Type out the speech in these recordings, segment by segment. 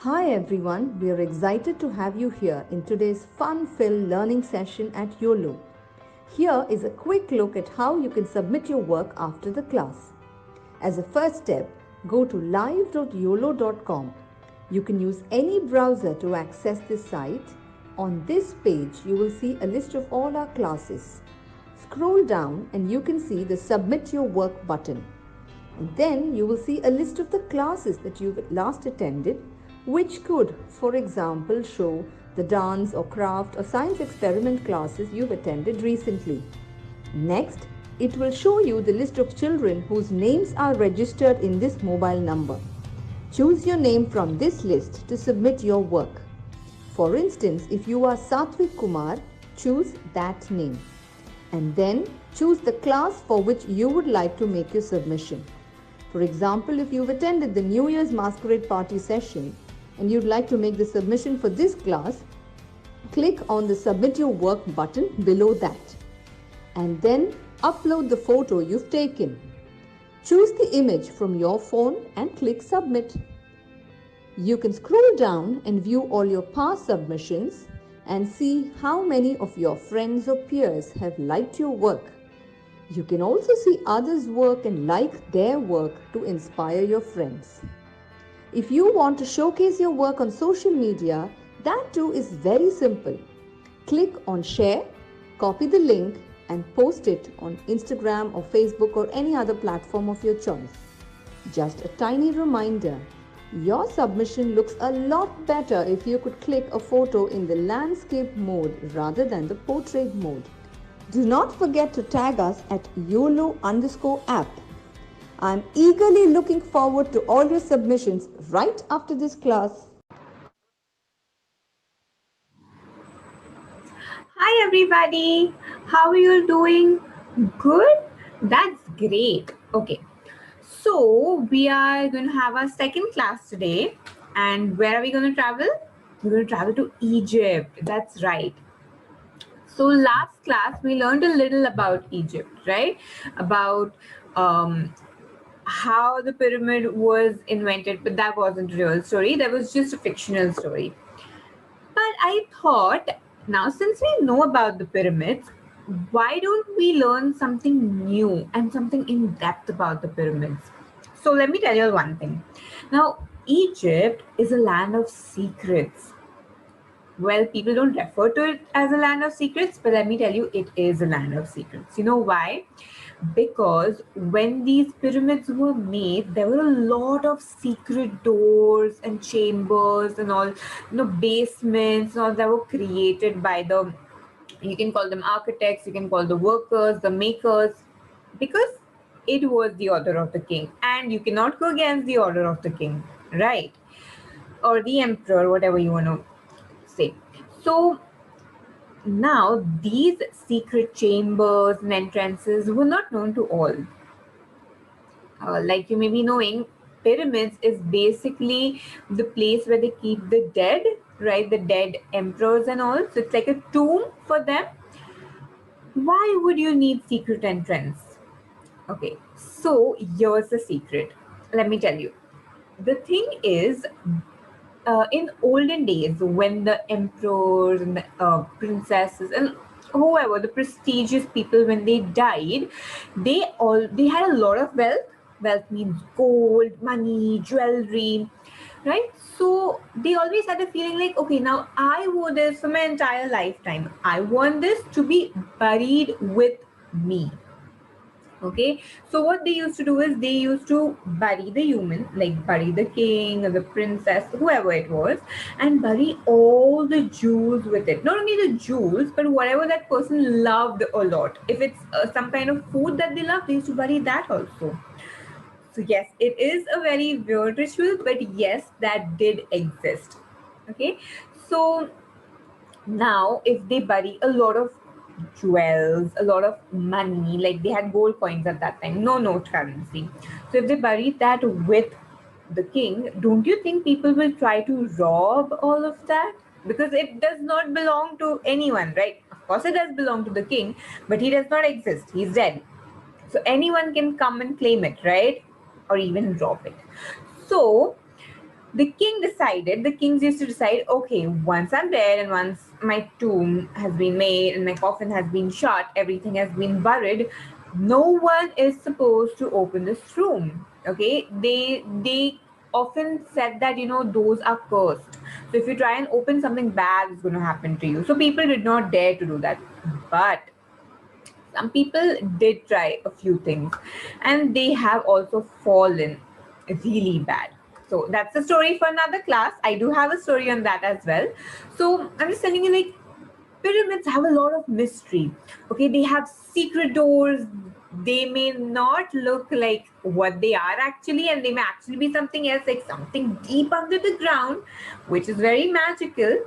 Hi everyone, we are excited to have you here in today's fun-filled learning session at Uolo. Here is a quick look at how you can submit your work after the class. As a first step, go to live.uolo.com. You can use any browser to access this site. On this page, you will see a list of all our classes. Scroll down and you can see the Submit Your Work button. And then you will see a list of the classes that you've last attended, which could, for example, show the dance or craft or science experiment classes you've attended recently. Next, it will show you the list of children whose names are registered in this mobile number. Choose your name from this list to submit your work. For instance, if you are Satvik Kumar, choose that name. And then choose the class for which you would like to make your submission. For example, if you've attended the New Year's Masquerade Party session and you'd like to make the submission for this class, click on the Submit Your Work button below that. And then upload the photo you've taken. Choose the image from your phone and click Submit. You can scroll down and view all your past submissions and see how many of your friends or peers have liked your work. You can also see others' work and like their work to inspire your friends. If you want to showcase your work on social media, that too is very simple. Click on Share, copy the link and post it on Instagram or Facebook or any other platform of your choice. Just a tiny reminder, your submission looks a lot better if you could click a photo in the landscape mode rather than the portrait mode. Do not forget to tag us at Uolo_app. I'm eagerly looking forward to all your submissions right after this class. Hi everybody, how are you doing? Good? That's great. Okay, so we are going to have our second class today. And where are we going to travel? We're going to travel to Egypt. That's right. So last class we learned a little about Egypt, right? About how the pyramid was invented, but that wasn't a real story. That was just a fictional story. But I thought, now since we know about the pyramids, why don't we learn something new and something in depth about the pyramids? So let me tell you one thing. Now, Egypt is a land of secrets. Well, people don't refer to it as a land of secrets, but let me tell you, it is a land of secrets. You know why? Because when these pyramids were made, there were a lot of secret doors and chambers and all, basements and all that were created by the, you can call them architects, you can call the workers, the makers, because it was the order of the king. And you cannot go against the order of the king, right? Or the emperor, whatever you want to say. So now these secret chambers and entrances were not known to all. Like you may be knowing, pyramids is basically the place where they keep the dead, right? The dead emperors and all. So it's like a tomb for them. Why would you need secret entrance? Okay, so here's the secret. Let me tell you. The thing is, in olden days, when the emperors and the princesses and whoever, the prestigious people, when they died, they had a lot of wealth. Wealth means gold, money, jewelry, right? So they always had a feeling like, okay, now I want this for my entire lifetime. I want this to be buried with me. Okay, so what they used to do is they used to bury the human, like bury the king or the princess, whoever it was, and bury all the jewels with it. Not only the jewels, but whatever that person loved a lot. If it's some kind of food that they love, they used to bury that also. So yes, it is a very weird ritual, but yes, that did exist. Okay, so now if they bury a lot of jewels, a lot of money, like they had gold coins at that time, no note currency. So if they bury that with the king, don't you think people will try to rob all of that? Because it does not belong to anyone, right? Of course it does belong to the king, but he does not exist, he's dead. So anyone can come and claim it, right? Or even rob it. So the kings used to decide, okay, once I'm dead and once my tomb has been made and my coffin has been shut, everything has been buried, no one is supposed to open this room. Okay, they often said that, those are cursed. So if you try and open, something bad is going to happen to you. So people did not dare to do that. But some people did try a few things, and they have also fallen really bad. So that's a story for another class. I do have a story on that as well. So I'm just telling you, like, pyramids have a lot of mystery. Okay, they have secret doors. They may not look like what they are actually, and they may actually be something else, like something deep under the ground, which is very magical.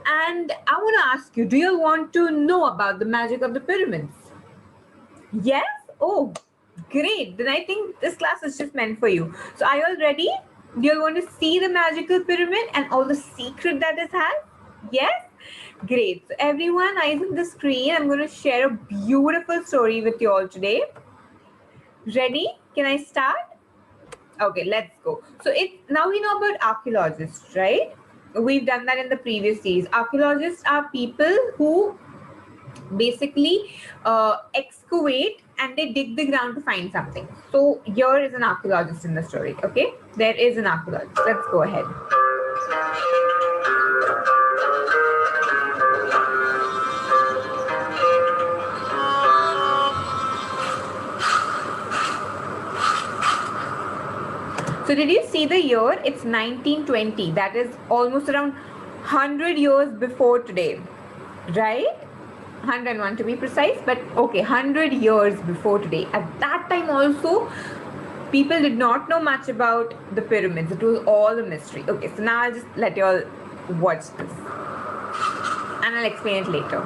And I want to ask you, do you want to know about the magic of the pyramids? Yes? Oh, great. Then I think this class is just meant for you. So are you all ready? You're going to see the magical pyramid and all the secret that it has? Yes? Great. So everyone, eyes on the screen. I'm going to share a beautiful story with you all today. Ready? Can I start? Okay, let's go. So now we know about archaeologists, right? We've done that in the previous series. Archaeologists are people who basically excavate and they dig the ground to find something. So here is an archaeologist in the story. Okay, there is an archaeologist. Let's go ahead. So did you see the year? It's 1920. That is almost around 100 years before today, right? 101 to be precise, but okay, 100 years before today. At that time also, people did not know much about the pyramids. It was all a mystery. Okay, so now I'll just let you all watch this and I'll explain it later.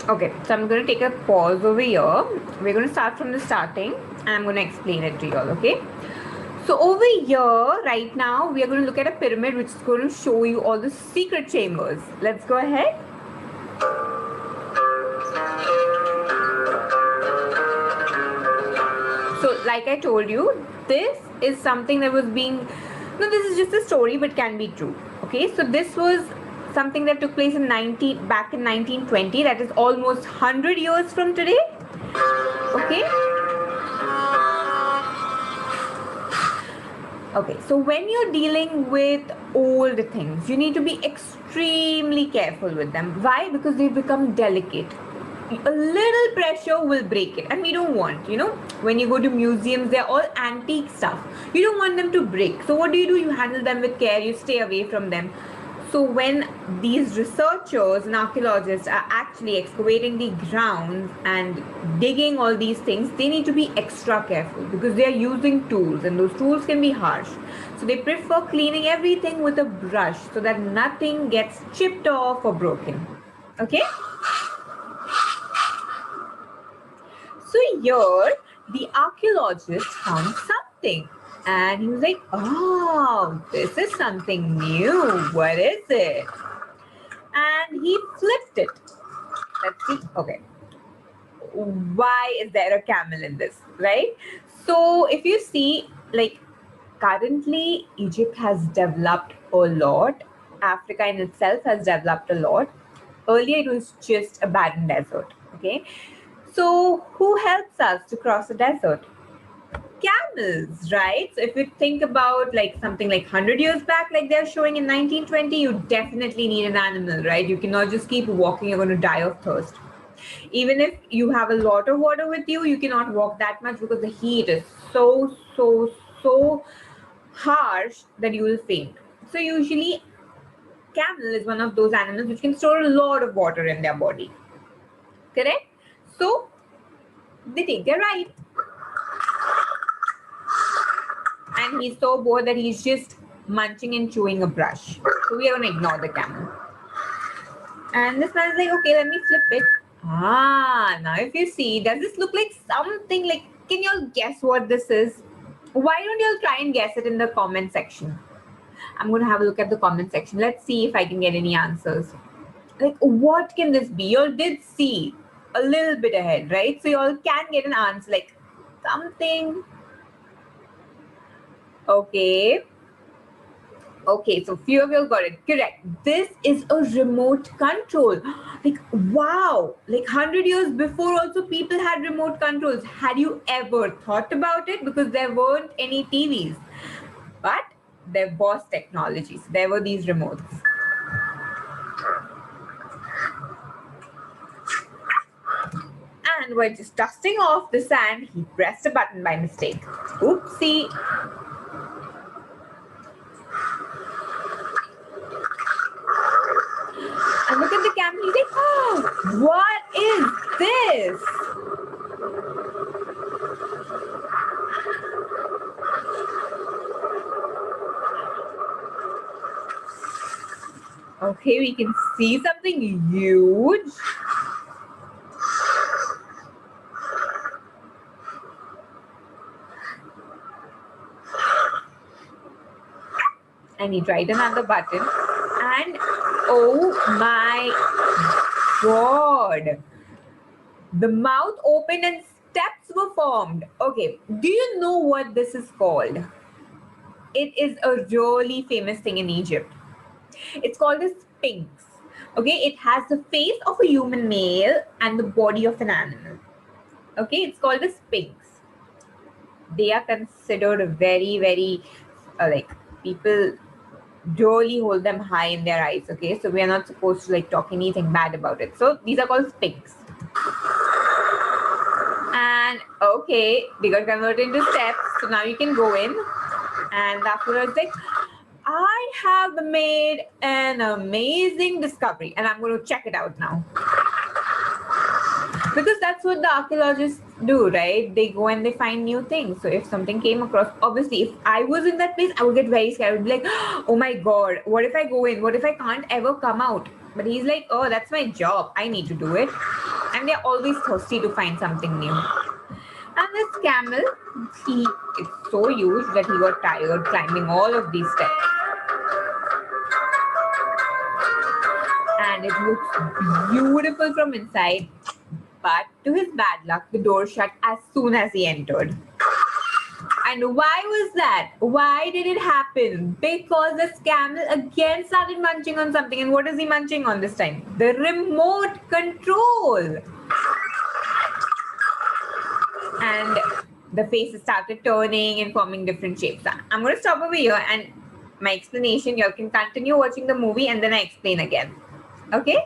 Okay, so I'm going to take a pause over here. We're going to start from the starting and I'm going to explain it to you all, okay? So over here, right now, we are going to look at a pyramid which is going to show you all the secret chambers. Let's go ahead. So like I told you, this is something that was being, no, this is just a story but can be true, okay? So this was something that took place in back in 1920. That is almost 100 years from today. Okay. Okay, so when you're dealing with old things, you need to be extremely careful with them. Why? Because they become delicate. A little pressure will break it, and we don't want, when you go to museums, they're all antique stuff. You don't want them to break. So what do? You handle them with care. You stay away from them. So when these researchers and archaeologists are actually excavating the ground and digging all these things, they need to be extra careful because they are using tools and those tools can be harsh. So they prefer cleaning everything with a brush so that nothing gets chipped off or broken. Okay? So here, the archaeologist found something. And he was like, oh, this is something new. What is it? And he flipped it. Let's see. Okay. Why is there a camel in this, right? So if you see, like, currently Egypt has developed a lot. Africa in itself has developed a lot. Earlier it was just a barren desert. Okay. So who helps us to cross the desert? Camels, right? So if you think about like something like 100 years back, like they're showing in 1920, you definitely need an animal, right? You cannot just keep walking, you're going to die of thirst. Even if you have a lot of water with you, you cannot walk that much because the heat is so harsh that you will faint. So usually camel is one of those animals which can store a lot of water in their body. Correct? So they take their ride. And he's so bored that he's just munching and chewing a brush. So we are going to ignore the camel. And this man is like, okay, let me flip it. Now if you see, does this look like something like, can you all guess what this is? Why don't you all try and guess it in the comment section? I'm going to have a look at the comment section. Let's see if I can get any answers. Like, what can this be? You all did see a little bit ahead, right? So you all can get an answer, like something. Okay, so few of you got it correct. This is a remote control. Like, wow, like 100 years before also people had remote controls. Had you ever thought about it? Because there weren't any TVs, but there was technology. So there were these remotes. And while just dusting off the sand, he pressed a button by mistake. Oopsie. And look at the camera, he's like, oh, what is this? Okay, we can see something huge. And he tried another button. And oh my God. The mouth opened and steps were formed. Okay, do you know what this is called? It is a really famous thing in Egypt. It's called a Sphinx. Okay, it has the face of a human male and the body of an animal. Okay, it's called a Sphinx. They are considered very, like, people really hold them high in their eyes. Okay, so we are not supposed to like talk anything bad about it. So these are called Sphinx. And okay, they got converted into steps. So now you can go in. And afterwards, like, I have made an amazing discovery and I'm going to check it out now. Because that's what the archaeologists do, right? They go and they find new things. So if something came across, obviously, if I was in that place, I would get very scared. I would be like, oh my God, what if I go in? What if I can't ever come out? But he's like, oh, that's my job. I need to do it. And they're always thirsty to find something new. And this camel, he is so huge that he got tired climbing all of these steps. And it looks beautiful from inside. But to his bad luck, the door shut as soon as he entered. And why was that? Why did it happen? Because the camel again started munching on something. And what is he munching on this time? The remote control. And the faces started turning and forming different shapes. I'm going to stop over here and my explanation, you all can continue watching the movie and then I explain again. Okay?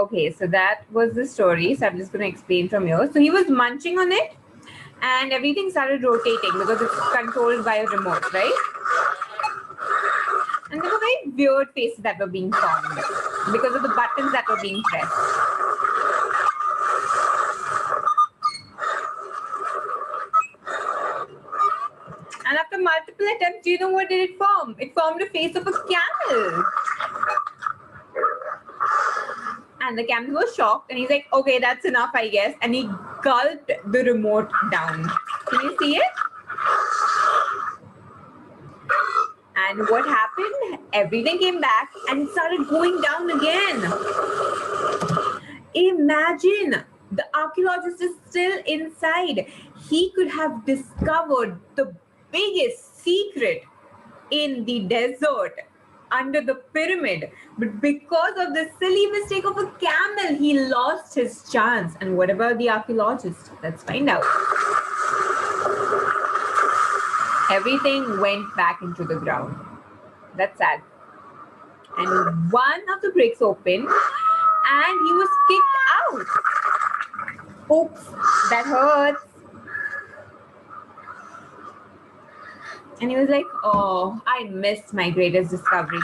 Okay, so that was the story. So I'm just going to explain from here. So he was munching on it, and everything started rotating because it's controlled by a remote, right? And there were very weird faces that were being formed because of the buttons that were being pressed. And after multiple attempts, do you know what did it form? It formed a face of a camel. And the camel was shocked, and he's like, okay, that's enough, I guess. And he gulped the remote down. Can you see it? And what happened? Everything came back and it started going down again. Imagine, the archaeologist is still inside. He could have discovered the biggest secret in the desert under the pyramid, but because of the silly mistake of a camel, he lost his chance. And what about the archaeologist? Let's find out. Everything went back into the ground. That's sad. And one of the bricks opened and he was kicked out. Oops, that hurts. And he was like, oh, I missed my greatest discovery.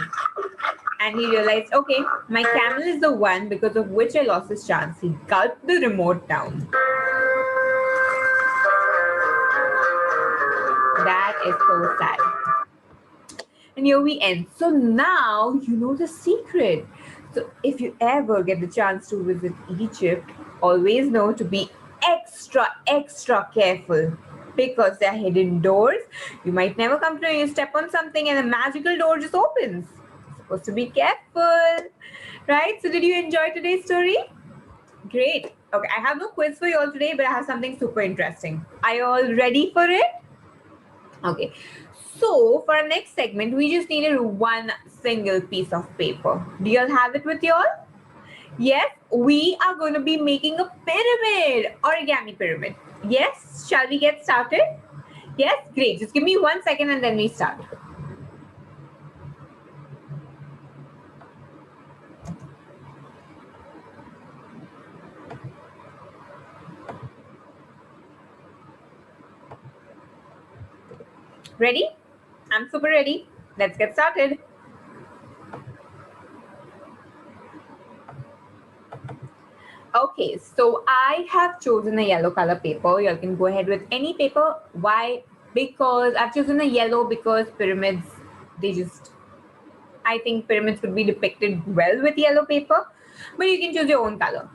And he realized, okay, my camel is the one because of which I lost his chance. He gulped the remote down. That is so sad. And here we end. So now you know the secret. So if you ever get the chance to visit Egypt, always know to be extra careful. Because there are hidden doors. You might never come to know, you step on something and a magical door just opens. You're supposed to be careful, right? So did you enjoy today's story? Great. Okay, I have no quiz for you all today, but I have something super interesting. Are you all ready for it? Okay. So for our next segment, we just needed one single piece of paper. Do you all have it with you all? Yes, we are going to be making a pyramid, origami pyramid. Yes, shall we get started? Yes, great. Just give me 1 second and then we start. Ready? I'm super ready. Let's get started. Okay, so I have chosen a yellow color paper. You can go ahead with any paper. Why? Because I've chosen a yellow because pyramids, I think pyramids could be depicted well with yellow paper, but you can choose your own color.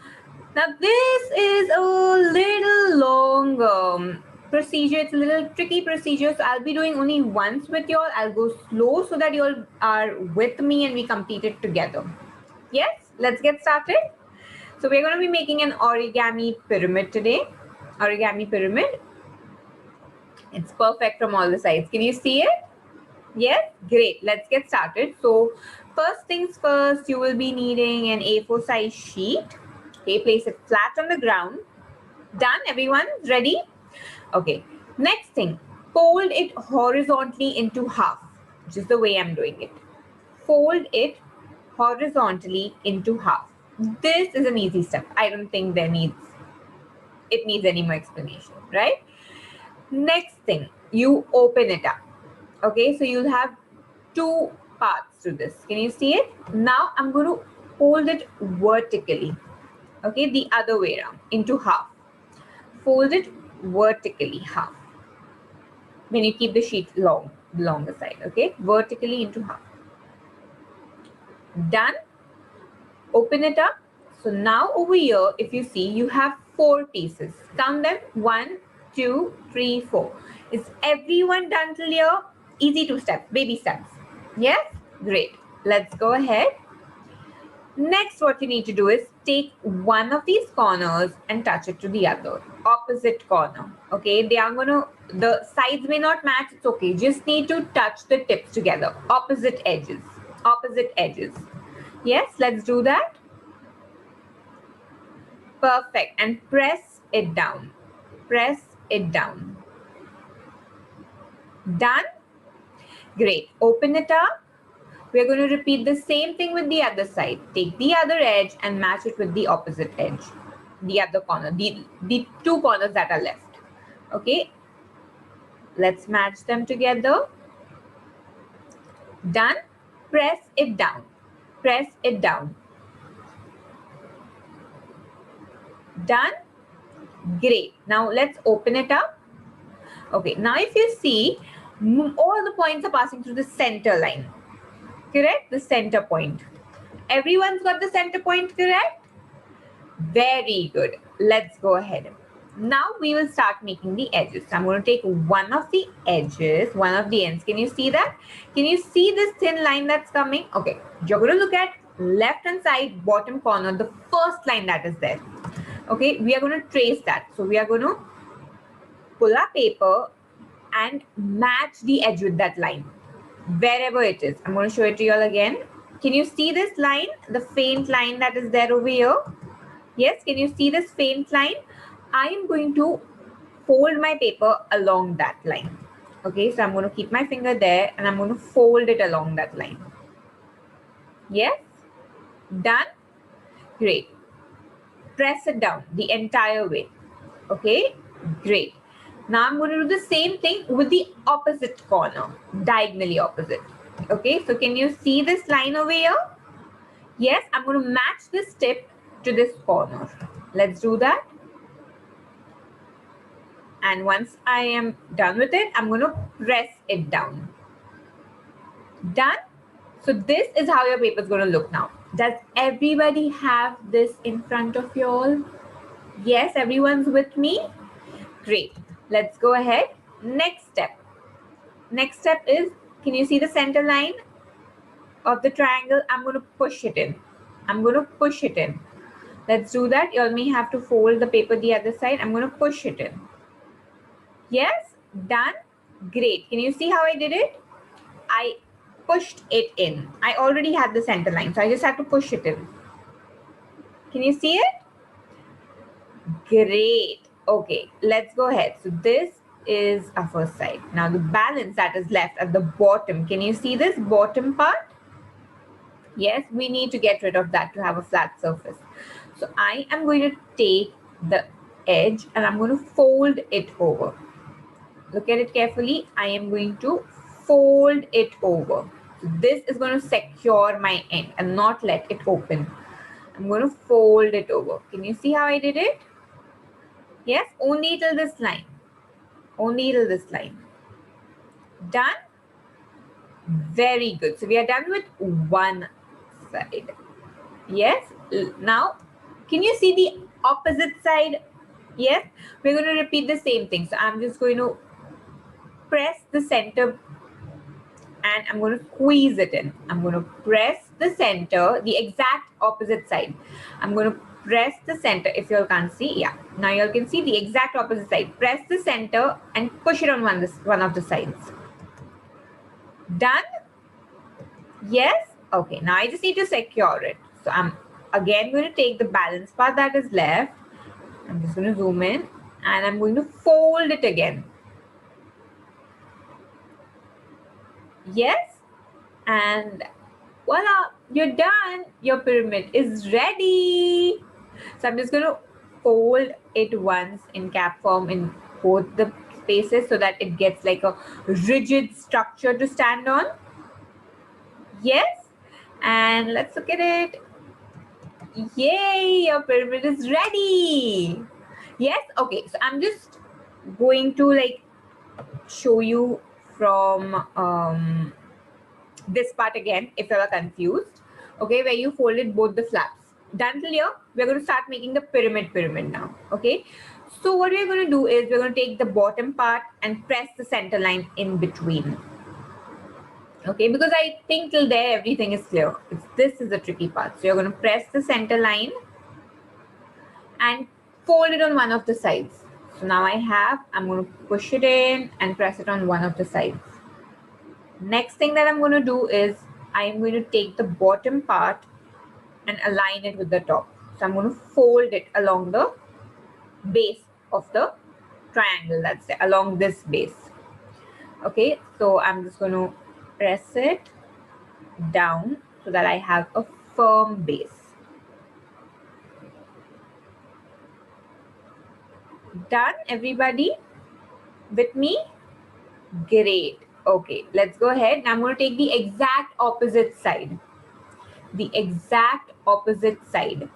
Now this is a little long procedure. It's a little tricky procedure. So I'll be doing only once with you all. I'll go slow so that you all are with me and we complete it together. Yes, let's get started. So we're going to be making an origami pyramid today. Origami pyramid. It's perfect from all the sides. Can you see it? Yes? Great. Let's get started. So first things first, you will be needing an A4 size sheet. Okay, place it flat on the ground. Done? Everyone ready? Okay. Next thing, fold it horizontally into half, which is the way I'm doing it. Fold it horizontally into half. This is an easy step. I don't think it needs any more explanation, right? Next thing, you open it up. Okay, so you'll have two parts to this. Can you see it? Now I'm going to fold it vertically. Okay, the other way around, into half. Fold it vertically, half. When you keep the sheet longer side, okay? Vertically into half. Done. Open it up. So now over here, if you see, you have 4 pieces. Count them. 1, 2, 3, 4. Is everyone done till here? Easy 2 steps, baby steps. Yes? Great. Let's go ahead. Next, what you need to do is take one of these corners and touch it to the other. Opposite corner. Okay? The sides may not match. It's okay. Just need to touch the tips together. Opposite edges. Opposite edges. Yes, let's do that. Perfect. And press it down. Press it down. Done? Great. Open it up. We're going to repeat the same thing with the other side. Take the other edge and match it with the opposite edge, the other corner, the two corners that are left. Okay, let's match them together. Done. Press it down. Press it down. Done. Great. Now let's open it up. Okay, now if you see, all the points are passing through the center line. Correct? The center point. Everyone's got the center point correct? Very good. Let's go ahead. Now we will start making the edges. So I'm going to take one of the edges, one of the ends. Can you see that? Can you see this thin line that's coming? Okay, you're going to look at left hand side, bottom corner, the first line that is there. Okay, we are going to trace that. So we are going to pull our paper and match the edge with that line, wherever it is. I'm going to show it to you all again. Can you see this line, the faint line that is there over here? Yes, can you see this faint line? I am going to fold my paper along that line. Okay, so I'm going to keep my finger there and I'm going to fold it along that line. Yes? Done? Great. Press it down the entire way. Okay, great. Now I'm going to do the same thing with the opposite corner, diagonally opposite. Okay, so can you see this line over here? Yes, I'm going to match this tip to this corner. Let's do that. And once I am done with it, I'm going to press it down. Done? So this is how your paper is going to look now. Does everybody have this in front of you all? Yes, everyone's with me? Great. Let's go ahead. Next step. Next step is, can you see the center line of the triangle? I'm going to push it in. I'm going to push it in. Let's do that. You all may have to fold the paper the other side. I'm going to push it in. Yes? Done? Great. Can you see how I did it? I pushed it in. I already had the center line, so I just have to push it in. Can you see it? Great. Okay, let's go ahead. So this is our first side. Now the balance that is left at the bottom. Can you see this bottom part? Yes, we need to get rid of that to have a flat surface. So I am going to take the edge and I'm going to fold it over. Look at it carefully. I am going to fold it over. So this is going to secure my end and not let it open. I'm going to fold it over. Can you see how I did it? Yes, only till this line. Only till this line. Done? Very good. So we are done with one side. Yes. Now, can you see the opposite side? Yes. We're going to repeat the same thing. So I'm just going to press the center and I'm going to squeeze it in. I'm going to press the center, the exact opposite side. I'm going to press the center. If you all can't see, yeah. Now you all can see the exact opposite side. Press the center and push it on one of the sides. Done? Yes? Okay, now I just need to secure it. So I'm again going to take the balance part that is left. I'm just going to zoom in and I'm going to fold it again. Yes? And voila, you're done. Your pyramid is ready. So I'm just going to fold it once in cap form in both the spaces so that it gets like a rigid structure to stand on. Yes? And let's look at it. Yay, your pyramid is ready. Yes? Okay, so I'm just going to like show you from this part again if you are confused. Okay, where you folded both the flaps. Done till here, we're going to start making the pyramid now. Okay, so what we're going to do is we're going to take the bottom part and press the center line in between. Okay, because I think till there everything is clear. This is the tricky part. So you're going to press the center line and fold it on one of the sides. So now I'm going to push it in and press it on one of the sides. Next thing that I'm going to do is I'm going to take the bottom part and align it with the top. So I'm going to fold it along the base of the triangle, that's it, along this base. Okay, so I'm just going to press it down so that I have a firm base. Done, everybody? With me? Great. Okay, let's go ahead. Now I'm going to take the exact opposite side. The exact opposite side.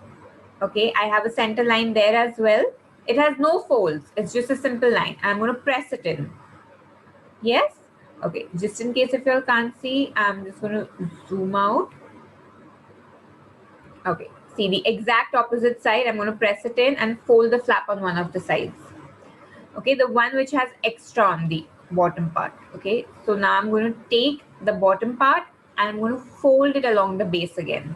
Okay, I have a center line there as well. It has no folds. It's just a simple line. I'm going to press it in. Yes? Okay, just in case if you all can't see, I'm just going to zoom out. Okay, see the exact opposite side. I'm going to press it in and fold the flap on one of the sides. Okay, the one which has extra on the bottom part. Okay, so now I'm going to take the bottom part and I'm going to fold it along the base again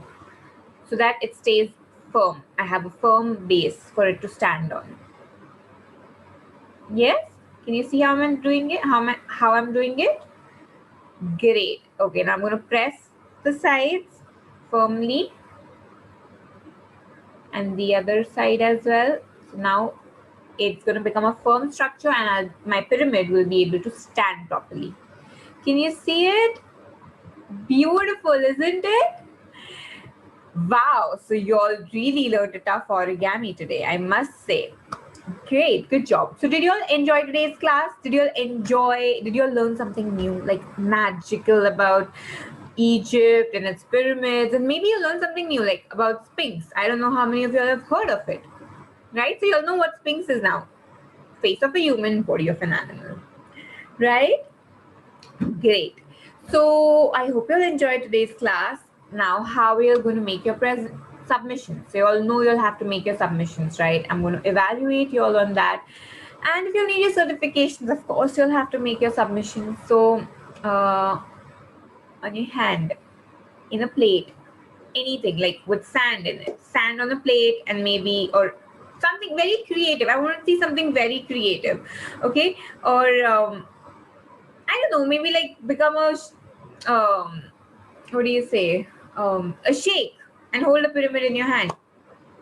so that it stays firm. I have a firm base for it to stand on. Yes? Can you see how I'm doing it? How I'm doing it? Great. Okay, now I'm going to press the sides firmly and the other side as well. So now it's going to become a firm structure and my pyramid will be able to stand properly. Can you see it? Beautiful, isn't it? Wow, so you all really learned a tough origami today, I must say. Great, good job. So did you all enjoy today's class? Did you all learn something new, like magical about Egypt and its pyramids? And maybe you learned something new, like about Sphinx. I don't know how many of you all have heard of it, right? So you'll know what Sphinx is now. Face of a human, body of an animal, right? Great. So I hope you'll enjoy today's class. Now, how we are going to make your submissions. So you all know you'll have to make your submissions, right? I'm going to evaluate you all on that. And if you need your certifications, of course, you'll have to make your submissions. So on your hand, in a plate, anything like with sand in it, sand on a plate and maybe, or something very creative. I want to see something very creative, okay? Or I don't know, maybe like become a what do you say? A shake and hold a pyramid in your hand.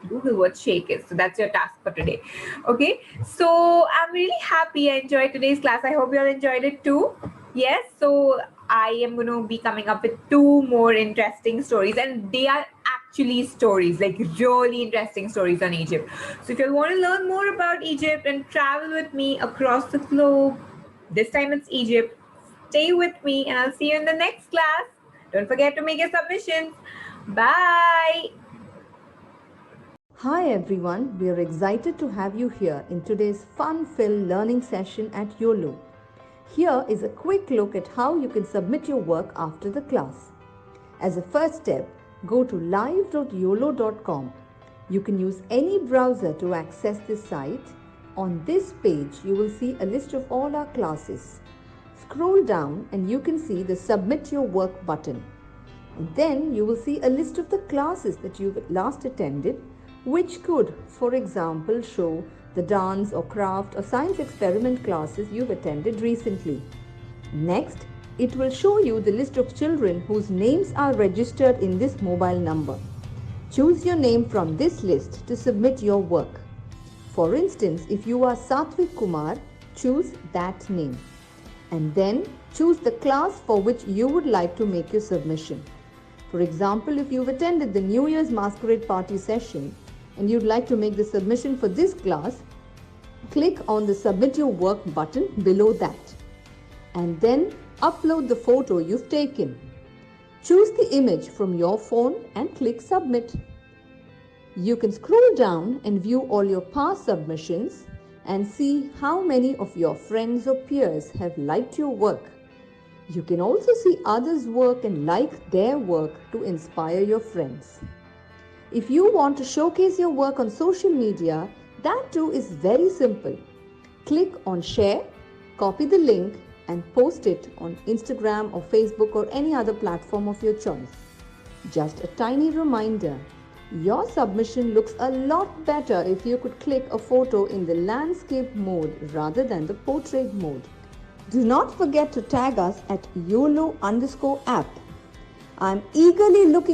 Google what shake is. So that's your task for today. Okay. So I'm really happy I enjoyed today's class. I hope you all enjoyed it too. Yes. So I am going to be coming up with 2 more interesting stories, and they are actually stories, like really interesting stories on Egypt. So if you want to learn more about Egypt and travel with me across the globe, this time it's Egypt, stay with me and I'll see you in the next class. Don't forget to make your submissions. Bye. Hi everyone, we are excited to have you here in today's fun-filled learning session at Uolo. Here is a quick look at how you can submit your work after the class. As a first step, go to live.uolo.com. You can use any browser to access this site. On this page, you will see a list of all our classes. Scroll down and you can see the Submit Your Work button. And then you will see a list of the classes that you've last attended, which could, for example, show the dance or craft or science experiment classes you've attended recently. Next, it will show you the list of children whose names are registered in this mobile number. Choose your name from this list to submit your work. For instance, if you are Satvik Kumar, choose that name. And then choose the class for which you would like to make your submission. For example, if you've attended the New Year's Masquerade Party session and you'd like to make the submission for this class, click on the Submit Your Work button below that. And then upload the photo you've taken. Choose the image from your phone and click Submit. You can scroll down and view all your past submissions and see how many of your friends or peers have liked your work. You can also see others' work and like their work to inspire your friends. If you want to showcase your work on social media, that too is very simple. Click on Share, copy the link and post it on Instagram or Facebook or any other platform of your choice. Just a tiny reminder, your submission looks a lot better if you could click a photo in the landscape mode rather than the portrait mode. Do not forget to tag us at Uolo_app. I'm eagerly looking